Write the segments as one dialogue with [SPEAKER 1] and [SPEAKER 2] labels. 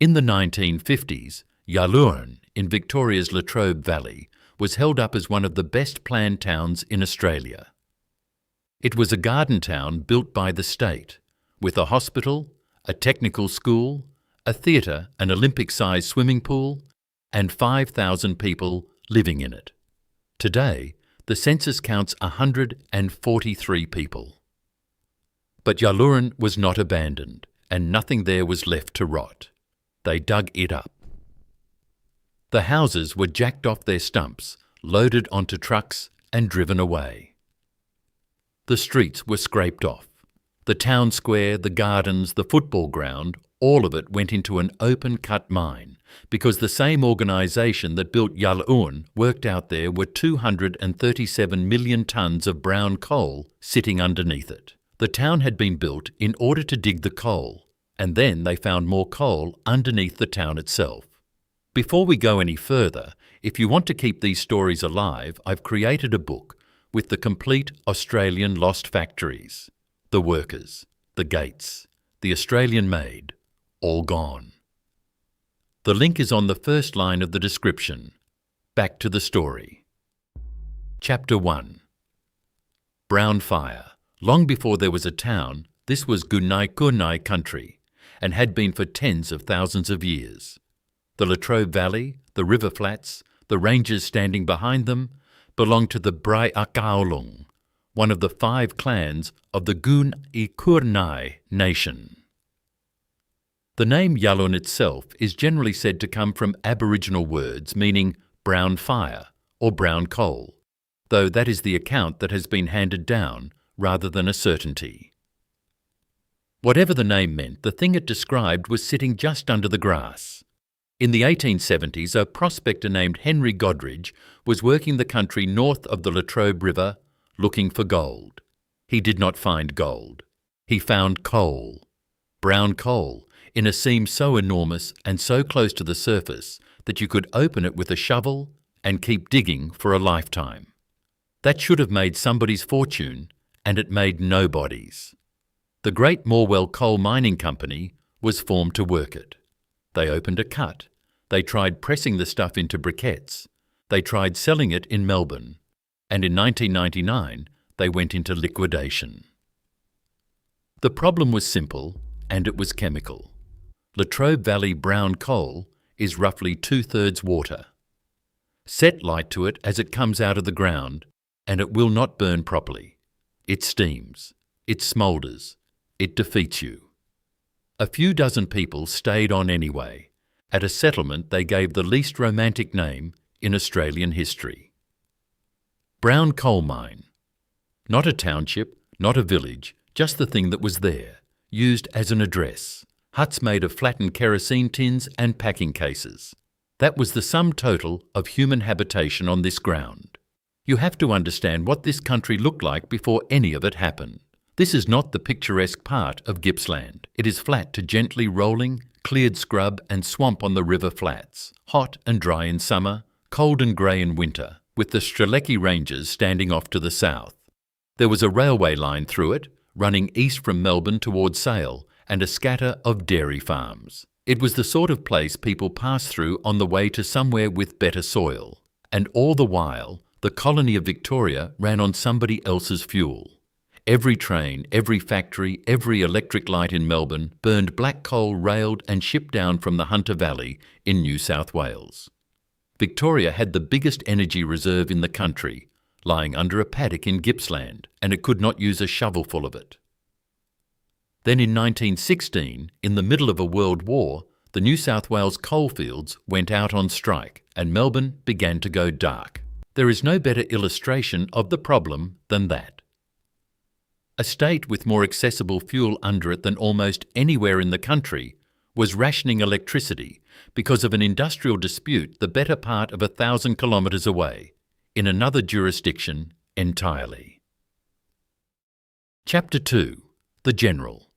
[SPEAKER 1] In the 1950s, Yallourn, in Victoria's Latrobe Valley, was held up as one of the best planned towns in Australia. It was a garden town built by the state, with a hospital, a technical school, a theatre, an Olympic-sized swimming pool, and 5,000 people living in it. Today, the census counts 143 people. But Yallourn was not abandoned, and nothing there was left to rot. They dug it up. The houses were jacked off their stumps, loaded onto trucks, and driven away. The streets were scraped off. The town square, the gardens, the football ground, all of it went into an open-cut mine, because the same organisation that built Yallourn worked out there were 237 million tonnes of brown coal sitting underneath it. The town had been built in order to dig the coal, and then they found more coal underneath the town itself. Before we go any further, if you want to keep these stories alive, I've created a book with the complete Australian lost factories, the workers, the gates, the Australian maid, all gone. The link is on the first line of the description. Back to the story. Chapter 1. Brown Fire. Long before there was a town, this was Gunai country, and had been for tens of thousands of years. The Latrobe Valley, the river flats, the ranges standing behind them, belonged to the Yallourn, one of the 5 clans of the Gunai nation. The name Yallourn itself is generally said to come from Aboriginal words meaning brown fire or brown coal, though that is the account that has been handed down rather than a certainty. Whatever the name meant, the thing it described was sitting just under the grass. In the 1870s, a prospector named Henry Godridge was working the country north of the Latrobe River looking for gold. He did not find gold. He found coal. Brown coal, in a seam so enormous and so close to the surface that you could open it with a shovel and keep digging for a lifetime. That should have made somebody's fortune, and it made nobody's. The Great Morwell Coal Mining Company was formed to work it. They opened a cut. They tried pressing the stuff into briquettes. They tried selling it in Melbourne. And in 1999, they went into liquidation. The problem was simple, and it was chemical. Latrobe Valley brown coal is roughly 2/3 water. Set light to it as it comes out of the ground, and it will not burn properly. It steams. It smoulders. It defeats you. A few dozen people stayed on anyway, at a settlement they gave the least romantic name in Australian history. Brown coal mine. Not a township, not a village, just the thing that was there, used as an address. Huts made of flattened kerosene tins and packing cases. That was the sum total of human habitation on this ground. You have to understand what this country looked like before any of it happened. This is not the picturesque part of Gippsland. It is flat to gently rolling, cleared scrub and swamp on the river flats, hot and dry in summer, cold and grey in winter, with the Strzelecki Ranges standing off to the south. There was a railway line through it, running east from Melbourne towards Sale, and a scatter of dairy farms. It was the sort of place people passed through on the way to somewhere with better soil. And all the while, the colony of Victoria ran on somebody else's fuel. Every train, every factory, every electric light in Melbourne burned black coal railed and shipped down from the Hunter Valley in New South Wales. Victoria had the biggest energy reserve in the country, lying under a paddock in Gippsland, and it could not use a shovelful of it. Then in 1916, in the middle of a world war, the New South Wales coalfields went out on strike and Melbourne began to go dark. There is no better illustration of the problem than that. A state with more accessible fuel under it than almost anywhere in the country was rationing electricity because of an industrial dispute the better part of 1,000 kilometres away, in another jurisdiction entirely. Chapter 2. The General.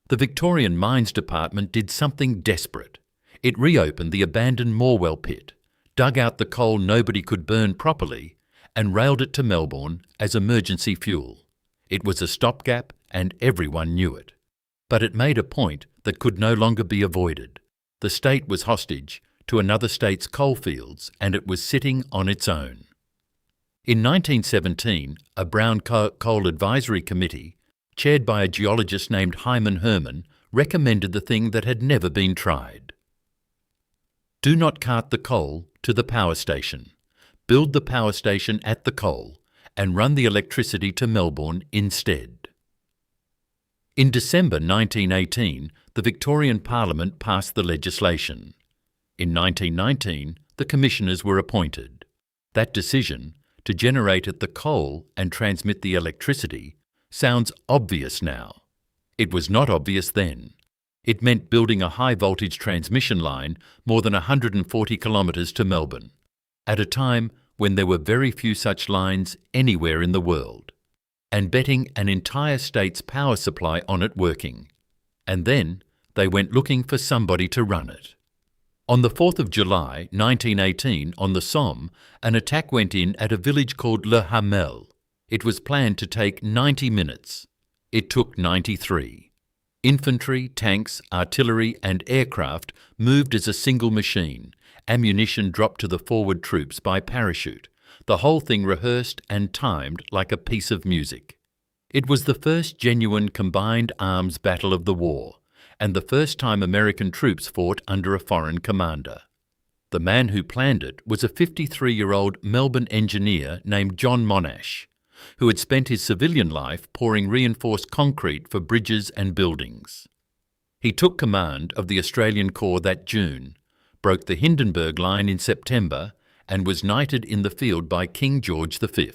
[SPEAKER 1] The Victorian Mines Department did something desperate. It reopened the abandoned Morwell pit, dug out the coal nobody could burn properly, and railed it to Melbourne as emergency fuel. It was a stopgap and everyone knew it. But it made a point that could no longer be avoided. The state was hostage to another state's coalfields, and it was sitting on its own. In 1917, a Brown Coal Advisory Committee, chaired by a geologist named Hyman Herman, recommended the thing that had never been tried. Do not cart the coal to the power station. Build the power station at the coal and run the electricity to Melbourne instead. In December 1918, the Victorian Parliament passed the legislation. In 1919, the commissioners were appointed. That decision, to generate at the coal and transmit the electricity, sounds obvious now. It was not obvious then. It meant building a high-voltage transmission line more than 140 kilometres to Melbourne, at a time when there were very few such lines anywhere in the world, and betting an entire state's power supply on it working. And then they went looking for somebody to run it. On the 4th of July 1918, on the Somme, an attack went in at a village called Le Hamel. It was planned to take 90 minutes. It took 93. Infantry, tanks, artillery and aircraft moved as a single machine. Ammunition dropped to the forward troops by parachute. The whole thing rehearsed and timed like a piece of music. It was the first genuine combined arms battle of the war, and the first time American troops fought under a foreign commander. The man who planned it was a 53-year-old Melbourne engineer named John Monash, who had spent his civilian life pouring reinforced concrete for bridges and buildings. He took command of the Australian Corps that June, broke the Hindenburg Line in September, and was knighted in the field by King George V.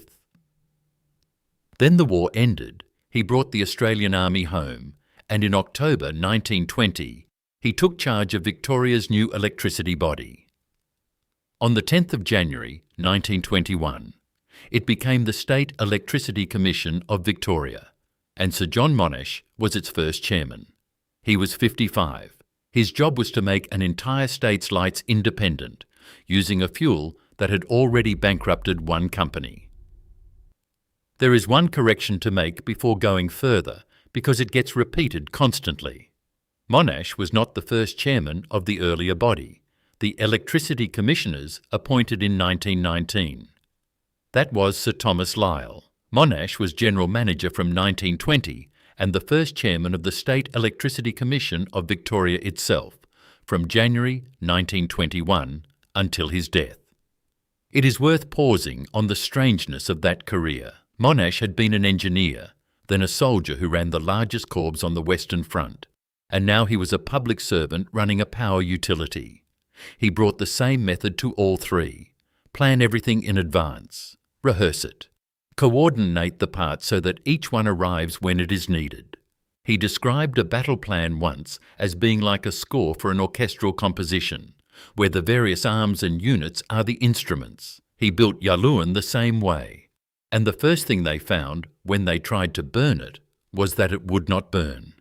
[SPEAKER 1] Then the war ended. He brought the Australian Army home, and in October 1920, he took charge of Victoria's new electricity body. On the 10th of January 1921, it became the State Electricity Commission of Victoria, and Sir John Monash was its first chairman. He was 55. His job was to make an entire state's lights independent, using a fuel that had already bankrupted one company. There is one correction to make before going further, because it gets repeated constantly. Monash was not the first chairman of the earlier body, the Electricity Commissioners appointed in 1919. That was Sir Thomas Lyell. Monash was General Manager from 1920 and the first chairman of the State Electricity Commission of Victoria itself, from January 1921 until his death. It is worth pausing on the strangeness of that career. Monash had been an engineer, then a soldier who ran the largest corps on the Western Front, and now he was a public servant running a power utility. He brought the same method to all three: plan everything in advance, rehearse it, coordinate the parts so that each one arrives when it is needed. He described a battle plan once as being like a score for an orchestral composition, where the various arms and units are the instruments. He built Yallourn the same way. And the first thing they found, when they tried to burn it, was that it would not burn.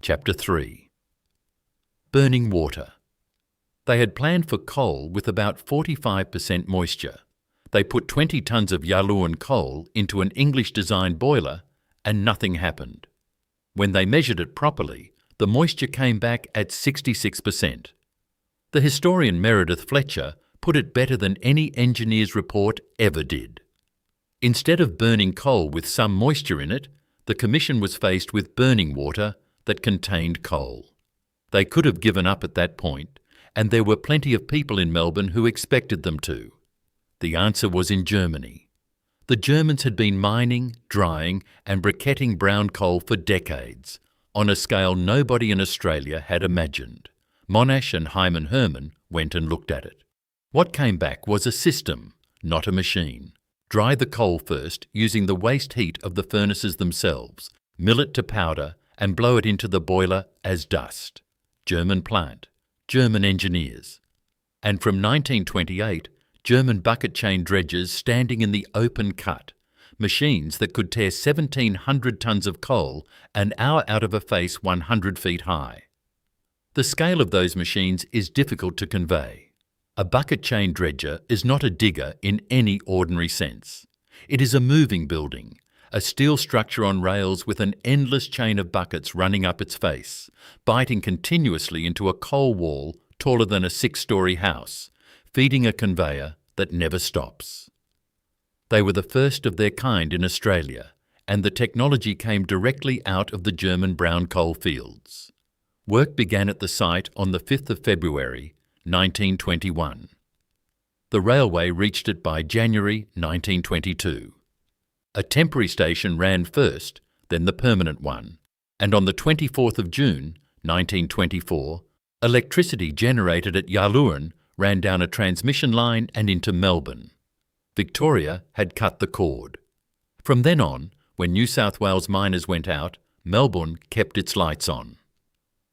[SPEAKER 1] Chapter 3. Burning water. They had planned for coal with about 45% moisture. They put 20 tons of Yallourn coal into an English-designed boiler, and nothing happened. When they measured it properly, the moisture came back at 66%. The historian Meredith Fletcher put it better than any engineer's report ever did. Instead of burning coal with some moisture in it, the Commission was faced with burning water that contained coal. They could have given up at that point, and there were plenty of people in Melbourne who expected them to. The answer was in Germany. The Germans had been mining, drying and briquetting brown coal for decades, on a scale nobody in Australia had imagined. Monash and Hyman Herman went and looked at it. What came back was a system, not a machine. Dry the coal first using the waste heat of the furnaces themselves, mill it to powder and blow it into the boiler as dust. German plant, German engineers. And from 1928, German bucket chain dredgers standing in the open cut, machines that could tear 1,700 tons of coal an hour out of a face 100 feet high. The scale of those machines is difficult to convey. A bucket chain dredger is not a digger in any ordinary sense. It is a moving building, a steel structure on rails with an endless chain of buckets running up its face, biting continuously into a coal wall taller than a 6-story house, feeding a conveyor that never stops. They were the first of their kind in Australia, and the technology came directly out of the German brown coal fields. Work began at the site on the 5th of February, 1921. The railway reached it by January 1922. A temporary station ran first, then the permanent one, and on the 24th of June, 1924, electricity generated at Yallourn ran down a transmission line and into Melbourne. Victoria had cut the cord. From then on, when New South Wales miners went out, Melbourne kept its lights on.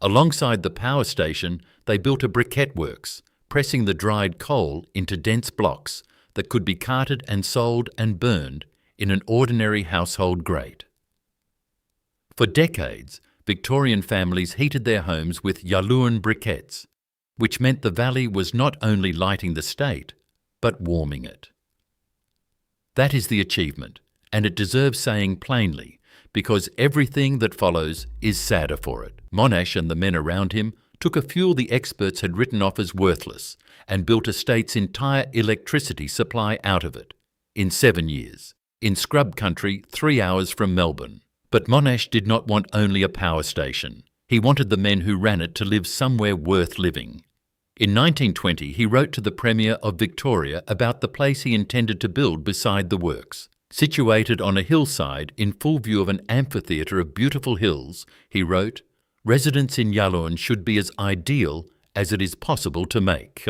[SPEAKER 1] Alongside the power station, they built a briquette works, pressing the dried coal into dense blocks that could be carted and sold and burned in an ordinary household grate. For decades, Victorian families heated their homes with Yallourn briquettes, which meant the valley was not only lighting the state, but warming it. That is the achievement, and it deserves saying plainly, because everything that follows is sadder for it. Monash and the men around him took a fuel the experts had written off as worthless and built a state's entire electricity supply out of it, in 7 years, in scrub country 3 hours from Melbourne. But Monash did not want only a power station. He wanted the men who ran it to live somewhere worth living. In 1920, he wrote to the Premier of Victoria about the place he intended to build beside the works. Situated on a hillside in full view of an amphitheatre of beautiful hills, he wrote, "Residence in Yallourn should be as ideal as it is possible to make."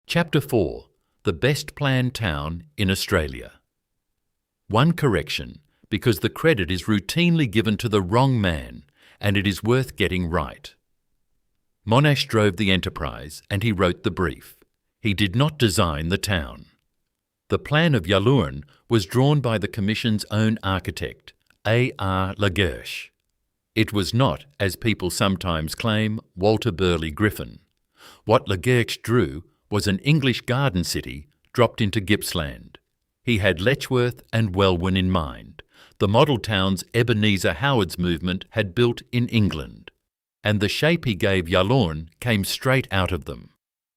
[SPEAKER 1] Chapter 4. The Best Planned Town in Australia. One correction, because the credit is routinely given to the wrong man, and it is worth getting right. Monash drove the enterprise and he wrote the brief. He did not design the town. The plan of Yallourn was drawn by the Commission's own architect, A.R. Lagersh. It was not, as people sometimes claim, Walter Burley Griffin. What Lagersh drew was an English garden city dropped into Gippsland. He had Letchworth and Welwyn in mind, the model towns Ebenezer Howard's movement had built in England. And the shape he gave Yallourn came straight out of them.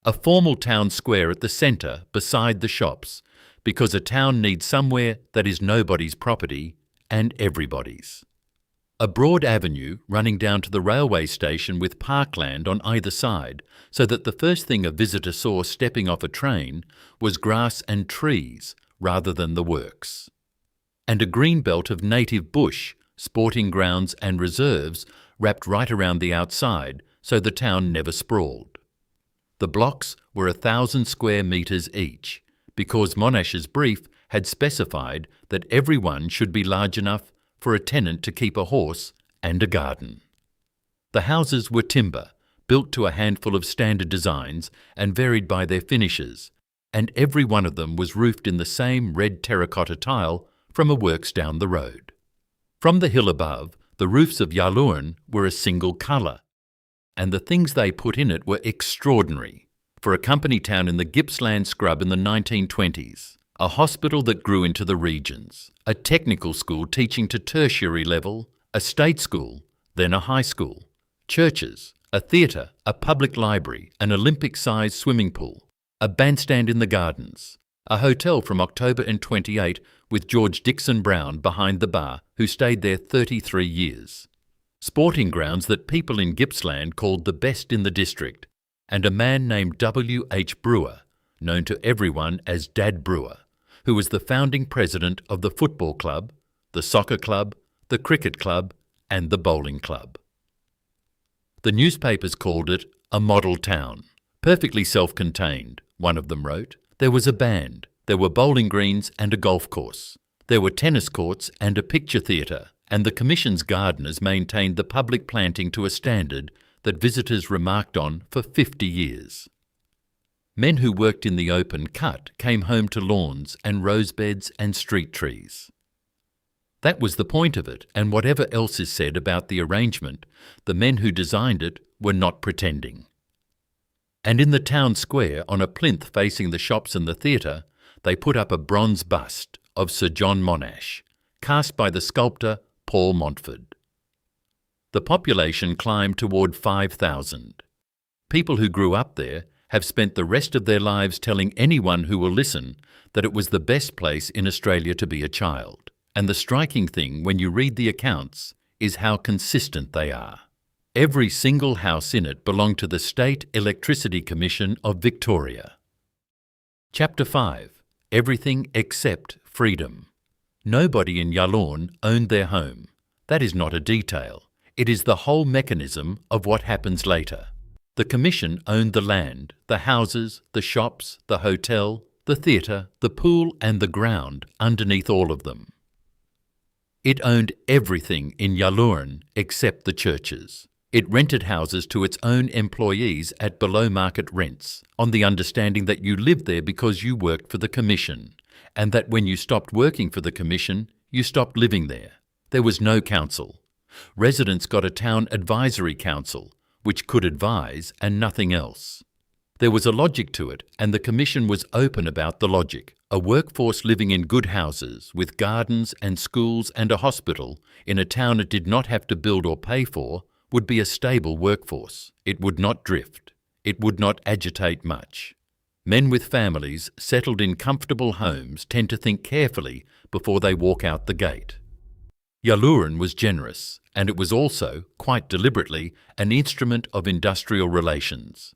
[SPEAKER 1] A formal town square at the centre beside the shops, because a town needs somewhere that is nobody's property and everybody's. A broad avenue running down to the railway station with parkland on either side, so that the first thing a visitor saw stepping off a train was grass and trees rather than the works. And a green belt of native bush, sporting grounds and reserves wrapped right around the outside so the town never sprawled. The blocks were 1,000 square metres each, because Monash's brief had specified that every one should be large enough for a tenant to keep a horse and a garden. The houses were timber, built to a handful of standard designs and varied by their finishes, and every one of them was roofed in the same red terracotta tile from a works down the road. From the hill above, the roofs of Yallourn were a single colour, and the things they put in it were extraordinary. For a company town in the Gippsland scrub in the 1920s, a hospital that grew into the regions, a technical school teaching to tertiary level, a state school, then a high school, churches, a theatre, a public library, an Olympic-sized swimming pool, a bandstand in the gardens, a hotel from October and 28 with George Dixon Brown behind the bar, who stayed there 33 years. Sporting grounds that people in Gippsland called the best in the district, and a man named W. H. Brewer, known to everyone as Dad Brewer, who was the founding president of the football club, the soccer club, the cricket club, and the bowling club. The newspapers called it a model town, perfectly self-contained, one of them wrote. There was a band, there were bowling greens and a golf course. There were tennis courts and a picture theatre, and the Commission's gardeners maintained the public planting to a standard that visitors remarked on for 50 years. Men who worked in the open cut came home to lawns and rose beds and street trees. That was the point of it, and whatever else is said about the arrangement, the men who designed it were not pretending. And in the town square, on a plinth facing the shops and the theatre, they put up a bronze bust of Sir John Monash, cast by the sculptor Paul Montford. The population climbed toward 5,000. People who grew up there have spent the rest of their lives telling anyone who will listen that it was the best place in Australia to be a child. And the striking thing when you read the accounts is how consistent they are. Every single house in it belonged to the State Electricity Commission of Victoria. Chapter 5. Everything except freedom. Nobody in Yallourn owned their home. That is not a detail. It is the whole mechanism of what happens later. The Commission owned the land, the houses, the shops, the hotel, the theatre, the pool and the ground underneath all of them. It owned everything in Yallourn except the churches. It rented houses to its own employees at below-market rents, on the understanding that you lived there because you worked for the Commission, and that when you stopped working for the Commission, you stopped living there. There was no council. Residents got a town advisory council, which could advise and nothing else. There was a logic to it, and the Commission was open about the logic. A workforce living in good houses, with gardens and schools and a hospital, in a town it did not have to build or pay for, would be a stable workforce. It would not drift. It would not agitate much. Men with families settled in comfortable homes tend to think carefully before they walk out the gate. Yallourn was generous, and it was also, quite deliberately, an instrument of industrial relations.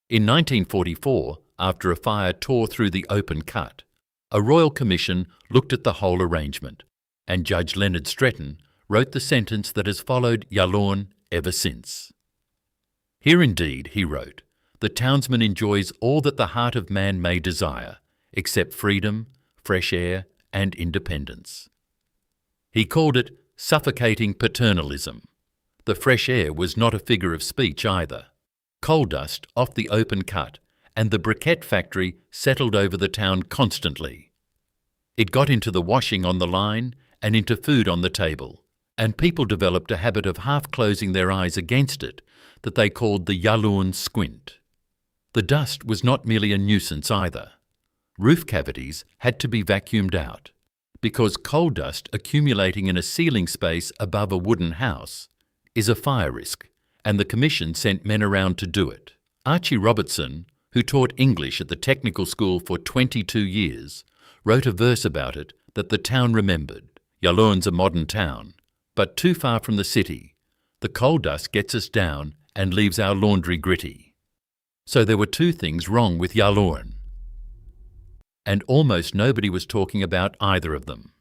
[SPEAKER 1] In 1944, after a fire tore through the open cut, a royal commission looked at the whole arrangement, and Judge Leonard Stretton wrote the sentence that has followed Yallourn ever since. Here indeed, he wrote, the townsman enjoys all that the heart of man may desire, except freedom, fresh air, and independence. He called it suffocating paternalism. The fresh air was not a figure of speech either. Coal dust off the open cut and the briquette factory settled over the town constantly. It got into the washing on the line and into food on the table, and people developed a habit of half closing their eyes against it that they called the Yallourn squint. The dust was not merely a nuisance either. Roof cavities had to be vacuumed out, because coal dust accumulating in a ceiling space above a wooden house is a fire risk, and the Commission sent men around to do it. Archie Robertson, who taught English at the technical school for 22 years, wrote a verse about it that the town remembered. Yallourn's a modern town, but too far from the city. The coal dust gets us down and leaves our laundry gritty. So there were two things wrong with Yallourn, and almost nobody was talking about either of them.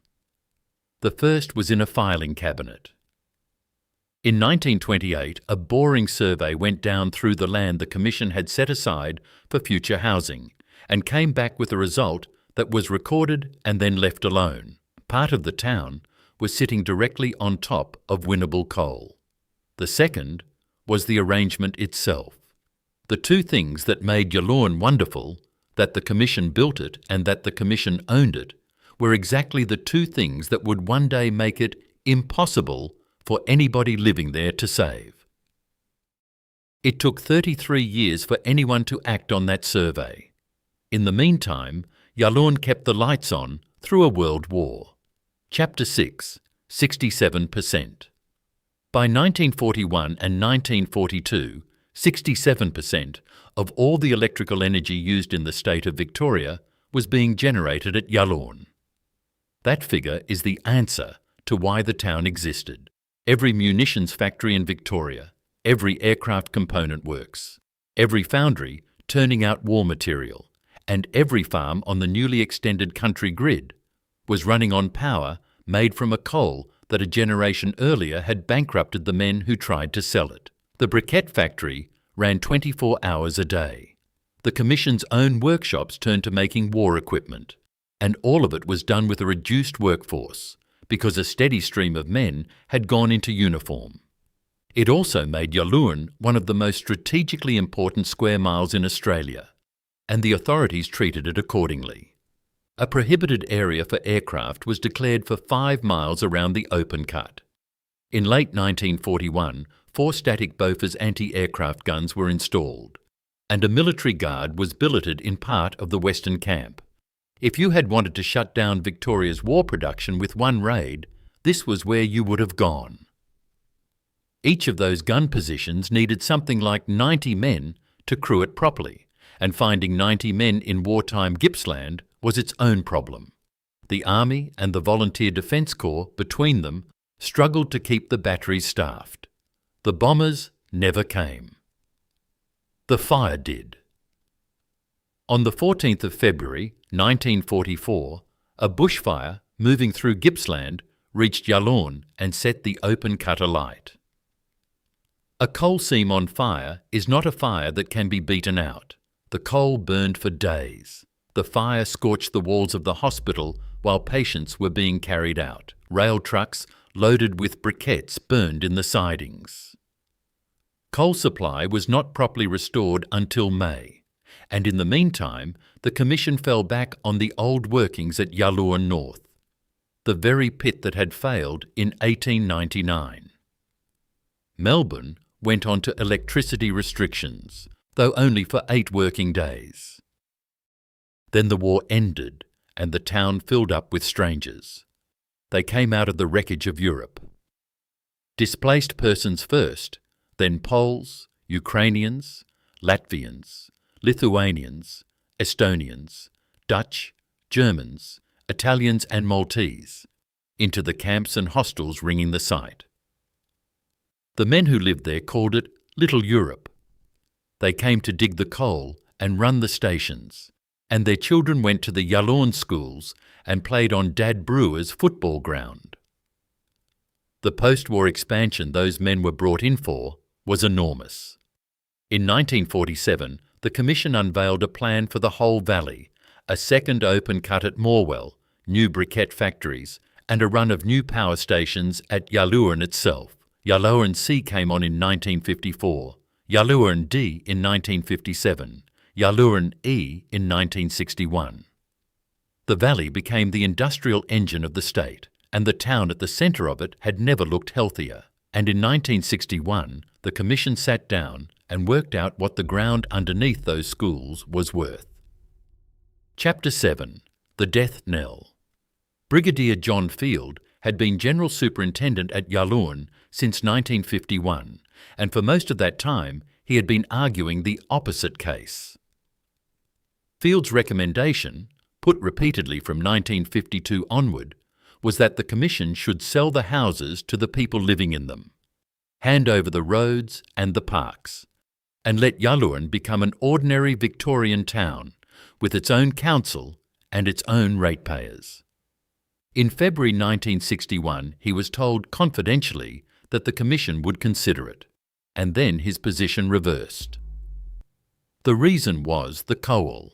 [SPEAKER 1] The first was in a filing cabinet. In 1928, a boring survey went down through the land the Commission had set aside for future housing, and came back with a result that was recorded and then left alone. Part of the town was sitting directly on top of winnable coal. The second was the arrangement itself. The two things that made Yallourn wonderful, that the Commission built it and that the Commission owned it, were exactly the two things that would one day make it impossible for anybody living there to save. It took 33 years for anyone to act on that survey. In the meantime, Yallourn kept the lights on through a world war. Chapter 6. 67%. By 1941 and 1942, 67% of all the electrical energy used in the state of Victoria was being generated at Yallourn. That figure is the answer to why the town existed. Every munitions factory in Victoria, every aircraft component works, every foundry turning out war material, and every farm on the newly extended country grid was running on power made from a coal that a generation earlier had bankrupted the men who tried to sell it. The briquette factory ran 24 hours a day. The Commission's own workshops turned to making war equipment, and all of it was done with a reduced workforce, because a steady stream of men had gone into uniform. It also made Yallourn one of the most strategically important square miles in Australia, and the authorities treated it accordingly. A prohibited area for aircraft was declared for 5 miles around the open cut. In late 1941, 4 static Bofors anti-aircraft guns were installed, and a military guard was billeted in part of the western camp. If you had wanted to shut down Victoria's war production with one raid, this was where you would have gone. Each of those gun positions needed something like 90 men to crew it properly, and finding 90 men in wartime Gippsland was its own problem. The Army and the Volunteer Defence Corps, between them, struggled to keep the batteries staffed. The bombers never came. The fire did. On the 14th of February 1944, a bushfire moving through Gippsland reached Yallourn and set the open cut alight. A coal seam on fire is not a fire that can be beaten out. The coal burned for days. The fire scorched the walls of the hospital while patients were being carried out. Rail trucks loaded with briquettes burned in the sidings. Coal supply was not properly restored until May, and in the meantime, the Commission fell back on the old workings at Yallourn North, the very pit that had failed in 1899. Melbourne went on to electricity restrictions, though only for 8 working days. Then the war ended and the town filled up with strangers. They came out of the wreckage of Europe. Displaced persons first, then Poles, Ukrainians, Latvians, Lithuanians, Estonians, Dutch, Germans, Italians and Maltese, into the camps and hostels ringing the site. The men who lived there called it Little Europe. They came to dig the coal and run the stations, and their children went to the Yallourn schools and played on Dad Brewer's football ground. The post-war expansion those men were brought in for was enormous. In 1947, the Commission unveiled a plan for the whole valley, a second open cut at Morwell, new briquette factories, and a run of new power stations at Yallourn itself. Yallourn C came on in 1954, Yallourn D in 1957, Yallourn E in 1961. The valley became the industrial engine of the state, and the town at the centre of it had never looked healthier. And in 1961, the Commission sat down and worked out what the ground underneath those schools was worth. Chapter 7. The Death Knell. Brigadier John Field had been General Superintendent at Yallourn since 1951, and for most of that time he had been arguing the opposite case. Field's recommendation, put repeatedly from 1952 onward, was that the Commission should sell the houses to the people living in them, hand over the roads and the parks, and let Yallourn become an ordinary Victorian town with its own council and its own ratepayers. In February 1961, he was told confidentially that the Commission would consider it, and then his position reversed. The reason was the coal.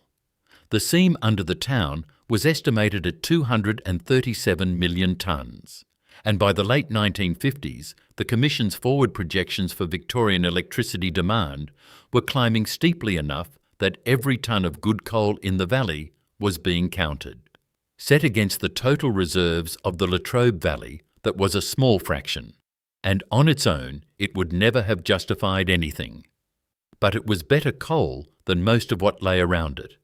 [SPEAKER 1] The seam under the town was estimated at 237 million tonnes, and by the late 1950s, the Commission's forward projections for Victorian electricity demand were climbing steeply enough that every tonne of good coal in the valley was being counted. Set against the total reserves of the Latrobe Valley, that was a small fraction, and on its own it would never have justified anything. But it was better coal than most of what lay around it,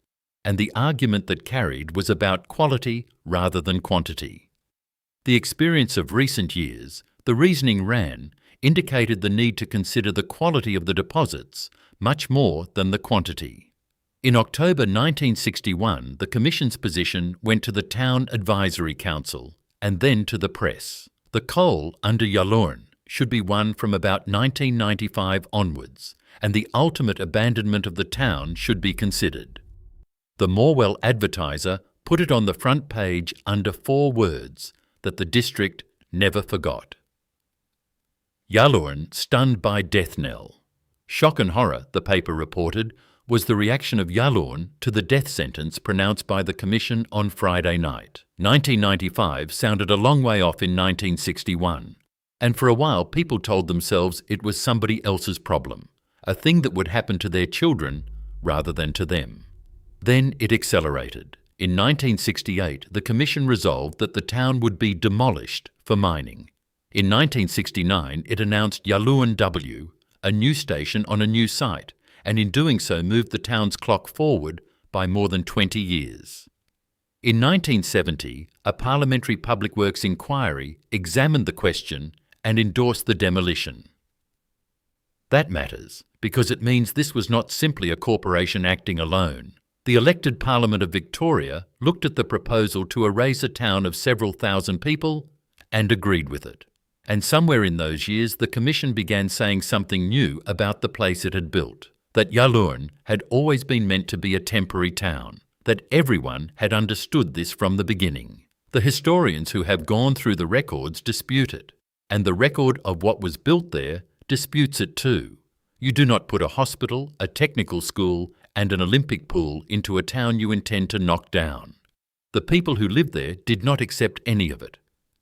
[SPEAKER 1] and the argument that carried was about quality rather than quantity. The experience of recent years, the reasoning ran, indicated the need to consider the quality of the deposits much more than the quantity. In October 1961, the Commission's position went to the Town Advisory Council and then to the press. The coal under Yallourn should be won from about 1995 onwards, and the ultimate abandonment of the town should be considered. The Morwell Advertiser put it on the front page under 4 words that the district never forgot. Yallourn stunned by death knell. Shock and horror, the paper reported, was the reaction of Yallourn to the death sentence pronounced by the Commission on Friday night. 1995 sounded a long way off in 1961, and for a while people told themselves it was somebody else's problem, a thing that would happen to their children rather than to them. Then it accelerated. In 1968, the Commission resolved that the town would be demolished for mining. In 1969, it announced Yallourn W, a new station on a new site, and in doing so moved the town's clock forward by more than 20 years. In 1970, a parliamentary public works inquiry examined the question and endorsed the demolition. That matters because it means this was not simply a corporation acting alone. The elected Parliament of Victoria looked at the proposal to erase a town of several thousand people and agreed with it. And somewhere in those years, the Commission began saying something new about the place it had built, that Yallourn had always been meant to be a temporary town, that everyone had understood this from the beginning. The historians who have gone through the records dispute it, and the record of what was built there disputes it too. You do not put a hospital, a technical school, and an Olympic pool into a town you intend to knock down. The people who lived there did not accept any of it,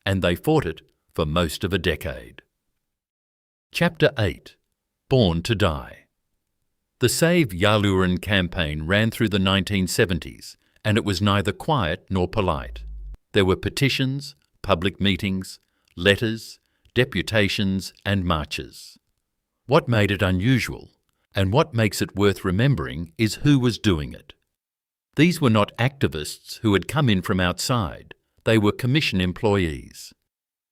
[SPEAKER 1] and they fought it for most of a decade. Chapter 8. Born to Die. The Save Yallourn campaign ran through the 1970s, and it was neither quiet nor polite. There were petitions, public meetings, letters, deputations, and marches. What made it unusual, and what makes it worth remembering, is who was doing it. These were not activists who had come in from outside. They were Commission employees.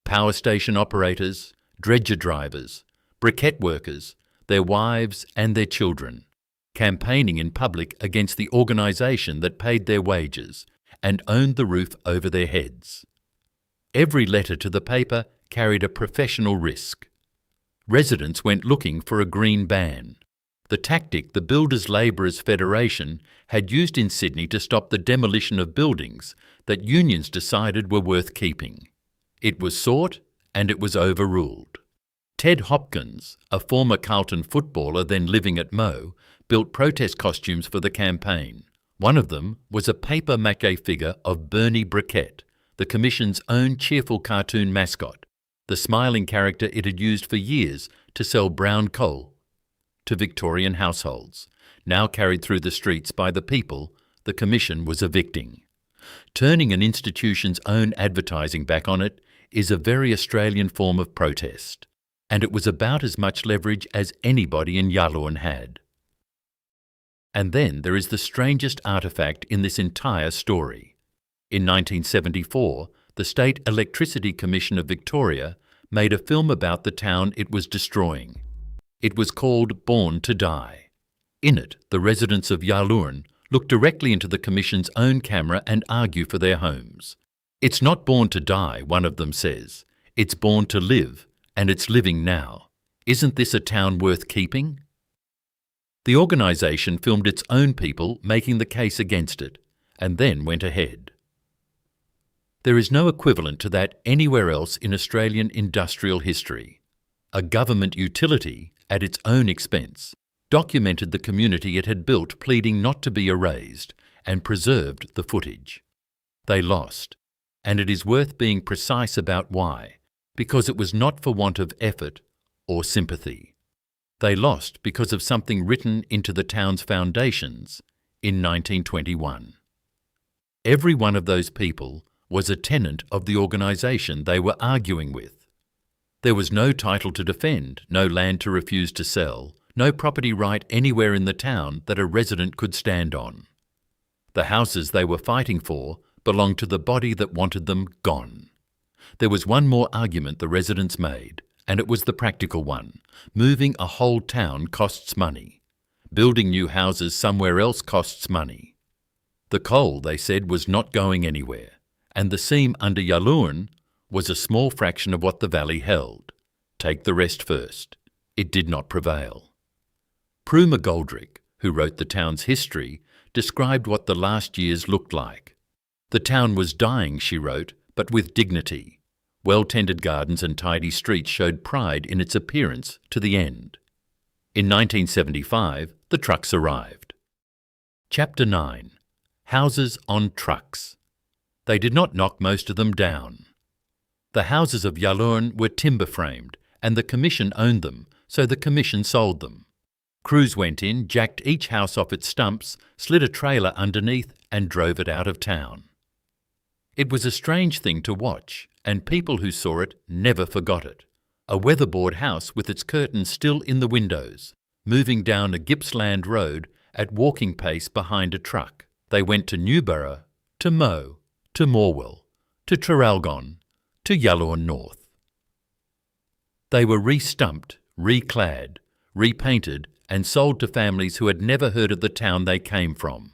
[SPEAKER 1] Power station operators, dredger drivers, briquette workers, their wives and their children, campaigning in public against the organisation that paid their wages and owned the roof over their heads. Every letter to the paper carried a professional risk. Residents went looking for a green ban, the tactic the Builders Labourers Federation had used in Sydney to stop the demolition of buildings that unions decided were worth keeping. It was sought and it was overruled. Ted Hopkins, a former Carlton footballer then living at Moe, built protest costumes for the campaign. One of them was a papier-mâché figure of Bernie Briquette, the Commission's own cheerful cartoon mascot, the smiling character it had used for years to sell brown coal to Victorian households, now carried through the streets by the people the Commission was evicting. Turning an institution's own advertising back on it is a very Australian form of protest, and it was about as much leverage as anybody in Yallourn had. And then there is the strangest artefact in this entire story. In 1974, the State Electricity Commission of Victoria made a film about the town it was destroying. It was called Born to Die. In it, the residents of Yallourn look directly into the Commission's own camera and argue for their homes. It's not born to die, one of them says. It's born to live, and it's living now. Isn't this a town worth keeping? The organisation filmed its own people making the case against it, and then went ahead. There is no equivalent to that anywhere else in Australian industrial history. A government utility, at its own expense, documented the community it had built, pleading not to be erased, and preserved the footage. They lost, and it is worth being precise about why, because it was not for want of effort or sympathy. They lost because of something written into the town's foundations in 1921. Every one of those people was a tenant of the organisation they were arguing with. There was no title to defend, no land to refuse to sell, no property right anywhere in the town that a resident could stand on. The houses they were fighting for belonged to the body that wanted them gone. There was one more argument the residents made, and it was the practical one. Moving a whole town costs money. Building new houses somewhere else costs money. The coal, they said, was not going anywhere, and the seam under Yallourn was a small fraction of what the valley held. Take the rest first. It did not prevail. Prue McGoldrick, who wrote the town's history, described what the last years looked like. The town was dying, she wrote, but with dignity. Well-tended gardens and tidy streets showed pride in its appearance to the end. In 1975, the trucks arrived. Chapter 9. Houses on Trucks. They did not knock most of them down. The houses of Yallourn were timber-framed, and the Commission owned them, so the Commission sold them. Crews went in, jacked each house off its stumps, slid a trailer underneath, and drove it out of town. It was a strange thing to watch, and people who saw it never forgot it. A weatherboard house with its curtains still in the windows, moving down a Gippsland road at walking pace behind a truck. They went to Newborough to Moe, to Morwell, to Traralgon, to Yallourn North. They were re-stumped, reclad, repainted and sold to families who had never heard of the town they came from.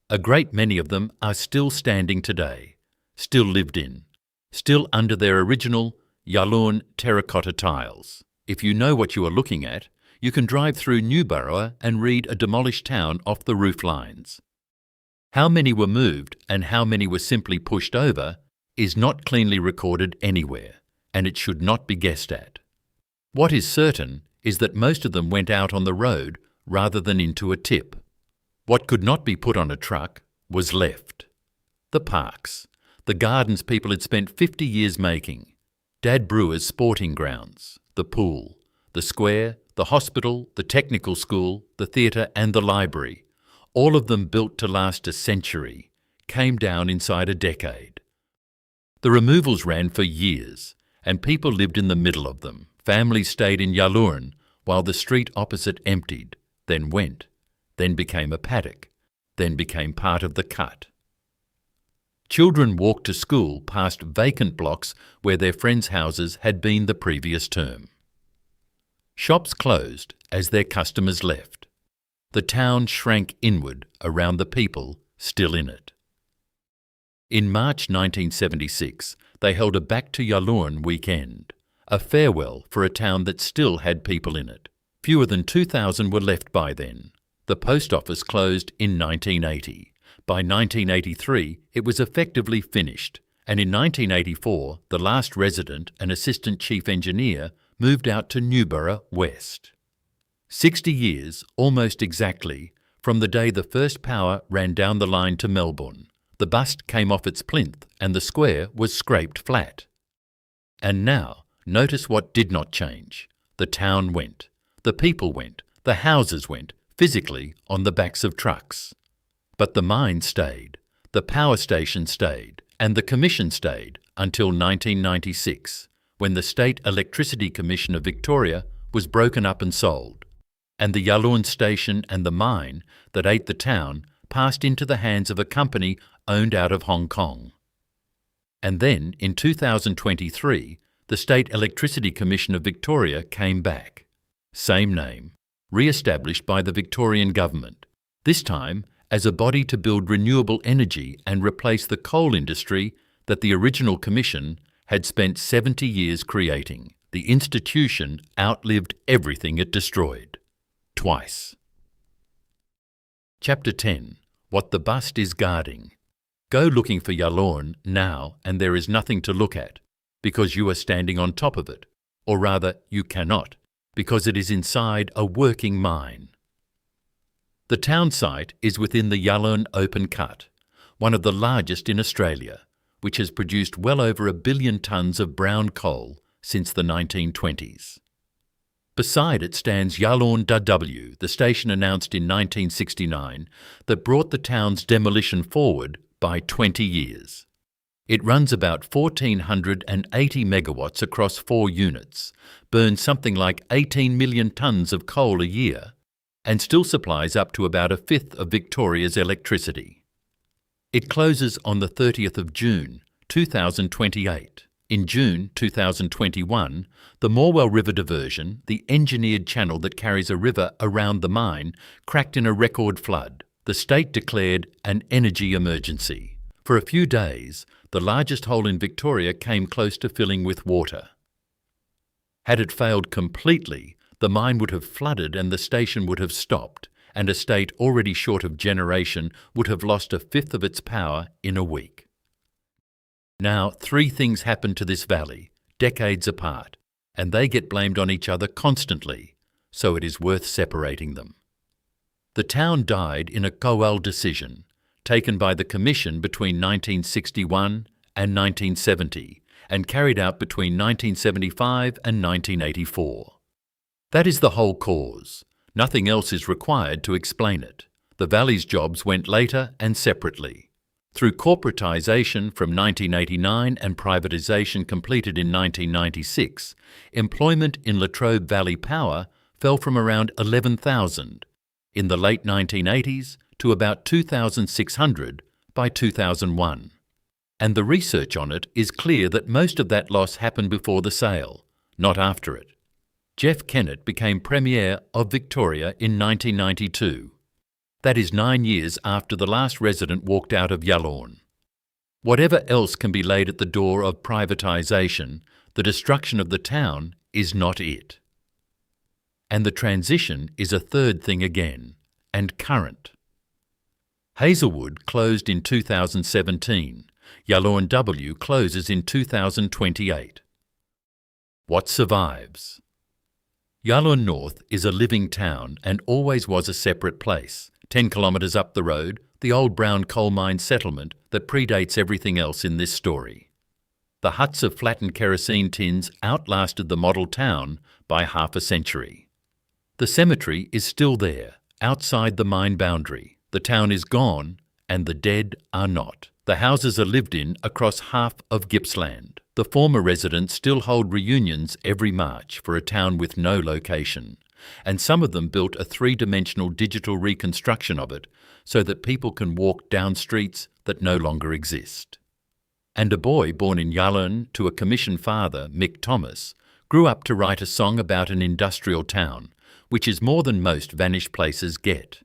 [SPEAKER 1] A great many of them are still standing today, still lived in, still under their original Yallourn terracotta tiles. If you know what you are looking at, you can drive through Newborough and read a demolished town off the roof lines. How many were moved and how many were simply pushed over is not cleanly recorded anywhere, and it should not be guessed at. What is certain is that most of them went out on the road rather than into a tip. What could not be put on a truck was left. The parks, the gardens people had spent 50 years making, Dad Brewer's sporting grounds, the pool, the square, the hospital, the technical school, the theatre and the library, all of them built to last a century, came down inside a decade. The removals ran for years, and people lived in the middle of them. Families stayed in Yallourn while the street opposite emptied, then went, then became a paddock, then became part of the cut. Children walked to school past vacant blocks where their friends' houses had been the previous term. Shops closed as their customers left. The town shrank inward around the people still in it. In March 1976, they held a Back to Yallourn weekend, a farewell for a town that still had people in it. Fewer than 2,000 were left by then. The post office closed in 1980. By 1983, it was effectively finished, and in 1984, the last resident, an assistant chief engineer, moved out to Newborough West. 60 years, almost exactly, from the day the first power ran down the line to Melbourne. The bust came off its plinth and the square was scraped flat. And now, notice what did not change. The town went, the people went, the houses went, physically on the backs of trucks. But the mine stayed, the power station stayed, and the commission stayed until 1996, when the State Electricity Commission of Victoria was broken up and sold, and the Yallourn station and the mine that ate the town passed into the hands of a company owned out of Hong Kong. And then, in 2023, the State Electricity Commission of Victoria came back. Same name, re-established by the Victorian government, this time as a body to build renewable energy and replace the coal industry that the original commission had spent 70 years creating. The institution outlived everything it destroyed. Twice. Chapter 10. What the bust is guarding. Go looking for Yallourn now and there is nothing to look at, because you are standing on top of it, or rather you cannot, because it is inside a working mine. The town site is within the Yallourn open cut, one of the largest in Australia, which has produced well over 1 billion tonnes of brown coal since the 1920s. Beside it stands Yallourn W, the station announced in 1969 that brought the town's demolition forward by 20 years. It runs about 1,480 megawatts across 4 units, burns something like 18 million tonnes of coal a year, and still supplies up to about 1/5 of Victoria's electricity. It closes on the 30th of June, 2028. In June 2021, the Morwell River diversion, the engineered channel that carries a river around the mine, cracked in a record flood. The state declared an energy emergency. For a few days, the largest hole in Victoria came close to filling with water. Had it failed completely, the mine would have flooded and the station would have stopped, and a state already short of generation would have lost 1/5 of its power in a week. Now, 3 things happened to this valley, decades apart, and they get blamed on each other constantly, so it is worth separating them. The town died in a Kowal decision, taken by the Commission between 1961 and 1970, and carried out between 1975 and 1984. That is the whole cause. Nothing else is required to explain it. The valley's jobs went later and separately. Through corporatisation from 1989 and privatisation completed in 1996, employment in Latrobe Valley Power fell from around 11,000 in the late 1980s to about 2,600 by 2001. And the research on it is clear that most of that loss happened before the sale, not after it. Jeff Kennett became Premier of Victoria in 1992. That is 9 years after the last resident walked out of Yallourn. Whatever else can be laid at the door of privatisation, the destruction of the town is not it. And the transition is a third thing again, and current. Hazelwood closed in 2017. Yallourn W closes in 2028. What survives? Yallourn North is a living town and always was a separate place. 10 kilometres up the road, the old brown coal mine settlement that predates everything else in this story. The huts of flattened kerosene tins outlasted the model town by half a century. The cemetery is still there, outside the mine boundary. The town is gone, and the dead are not. The houses are lived in across half of Gippsland. The former residents still hold reunions every March for a town with no location, and some of them built a three-dimensional digital reconstruction of it so that people can walk down streets that no longer exist. And a boy born in Yallourn to a commission father, Mick Thomas, grew up to write a song about an industrial town, which is more than most vanished places get.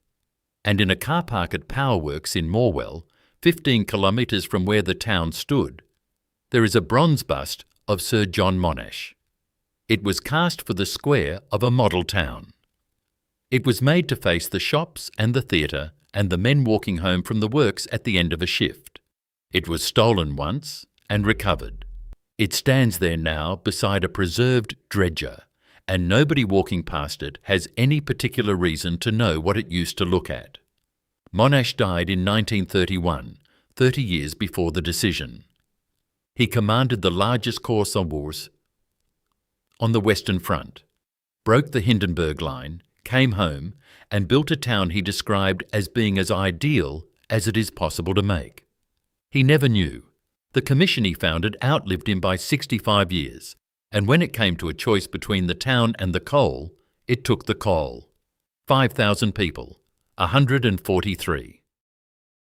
[SPEAKER 1] And in a car park at Powerworks in Morwell, 15 kilometres from where the town stood, there is a bronze bust of Sir John Monash. It was cast for the square of a model town. It was made to face the shops and the theatre and the men walking home from the works at the end of a shift. It was stolen once and recovered. It stands there now beside a preserved dredger, and nobody walking past it has any particular reason to know what it used to look at. Monash died in 1931, 30 years before the decision. He commanded the largest corps of wars on the Western Front, broke the Hindenburg Line, came home, and built a town he described as being as ideal as it is possible to make. He never knew. The commission he founded outlived him by 65 years, and when it came to a choice between the town and the coal, it took the coal. 5,000 people, 143.